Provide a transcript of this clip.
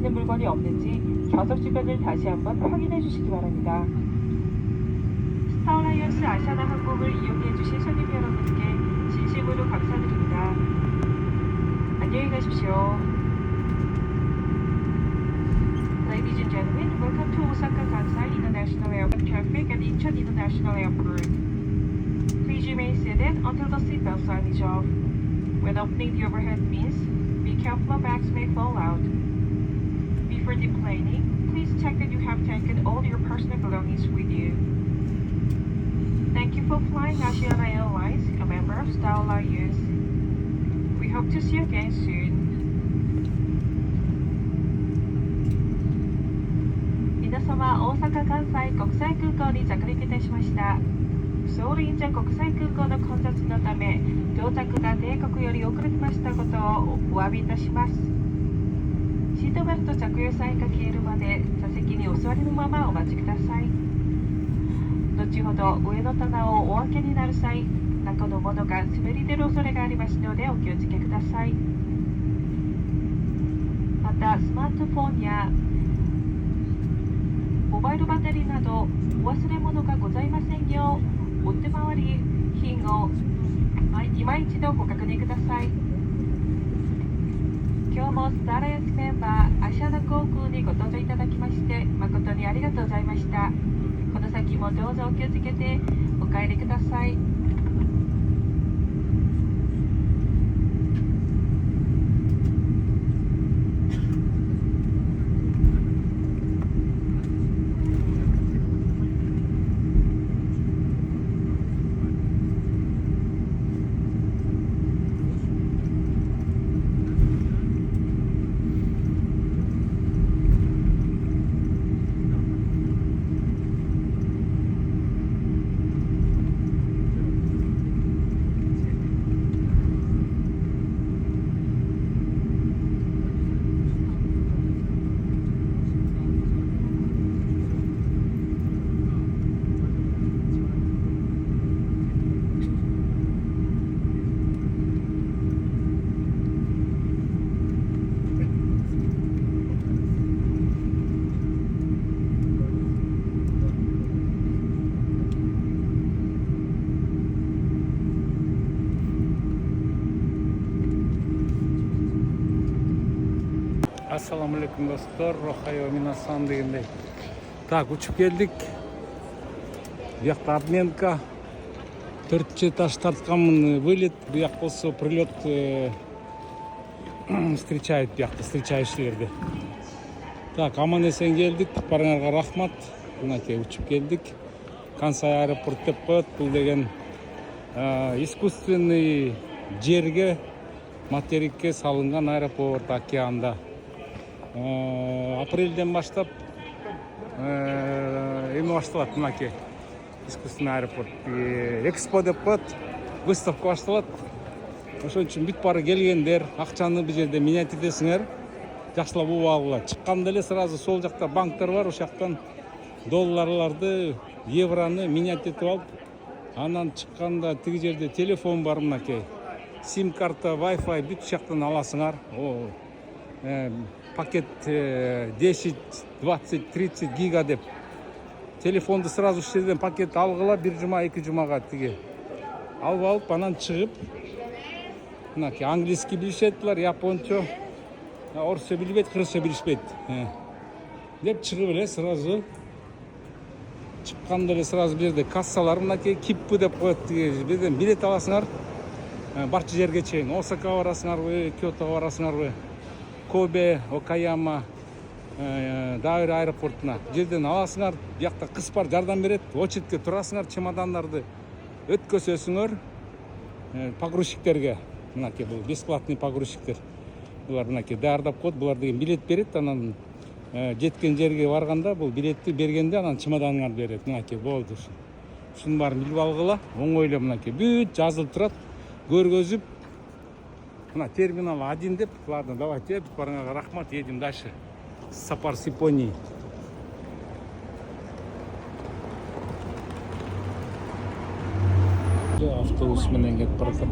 원하시는 물건이 없는지 좌석 주변을 다시 한번 확인해 주시기 바랍니다. 스타얼라이언스 아시아나 항공을 이용해 주신 손님 여러분께 진심으로 감사드립니다. 안녕히 가십시오. Ladies and gentlemen, welcome to Osaka Kansai International Airport traffic at Incheon International Airport. Please remain seated until the seatbelt sign is off. When opening the overhead bins, be careful bags may fall out. Before deplaning, please check that you have taken all your personal belongings with you. Thank you for flying Asiana Airlines, a member of Star Alliance. We hope to see you again soon. 皆様、大阪・関西国際空港に着陸いたしました。ソウルインチョン国際空港の混雑のため、到着が定刻より遅れましたことをお詫びいたします。シートベルト着用サインが消えるまで座席にお座りのままお待ちください。後ほど上の棚をお開けになる際、中のものが滑り出る恐れがありますのでお気をつけください。また、スマートフォンやモバイルバッテリーなどお忘れ物がございませんよう、お手回り品を今一度ご確認ください。今日もスターアライアンスメンバーアシアナ航空にご搭乗いただきまして誠にありがとうございました。この先もどうぞお気をつけてお帰りください。Assalamu alaikum dostlar, Рохайо Минасан дегендей. Так, учуп келдик. Буякта обменка. 4 этаж тартканмын, вылет. Буяк болсо прилет встречает буякта, встречающийлерди. Так, аман эсен келдик. Барыңарга рахмат. Мынакей учуп келдик. Кансай аэропорт деп коет. Бул деген искусственный жерге, материкке салынган аэропорт океанда. Апрелден баштап эми башталат мынакей искусственный аэропорт. Экспо деп коет, выставка башталат. Ошон үчүн бүт баары келгендер акчаны бул жерде менять этесиңер, жакшылап угуп алгыла. Чыкканда эле сразу сол жакта банктар бар, ошол жактан долларларды, евроны менять этип алып, анан чыкканда тиги жерде телефон бар мынакей. Сим-карта, Wi-Fi бүт жактан аласыңар. Пакет 10, 20, 30 гига деп. Телефонду сразу шерден пакет алгыла, 1 жума, 2 жумага тиги. Алып, анан чыгып, мынакей английский билишеттилер, япончо, орусча билбейт, кыргызча билишпейт. Деп чыгып эле сразу чыкканда эле сразу бул жерде кассалар мынакей киппи деп коет, тиги жерден билет аласыңар. Барча жерге чейин, Осакага барасыңарбы, Киотого барасыңарбы, Кобе, Окаяма, Дайыр аэропортуна жерден аласыңар. Биякта кыз бар, жардам берет. Очередке турасыңар, чемодандарды өткөзөсүңөр погрузчиктерге. Мынакей бул бесплатный погрузчиктер. Булар мынакей даярдап коет, булар деген билет берет, анан жеткен жерге барганда бул билетти бергенде анан чемоданыңарды берет. Мынакей болду. Ушунун баарын билип алгыла, оңой эле мынакей бүт жазылып турат. Көргөзүп, мына терминал 1 деп. Ладно, давайте, барыңарга рахмат, едем дальше. Сапар с Японией. Автобус менен кетип баратам.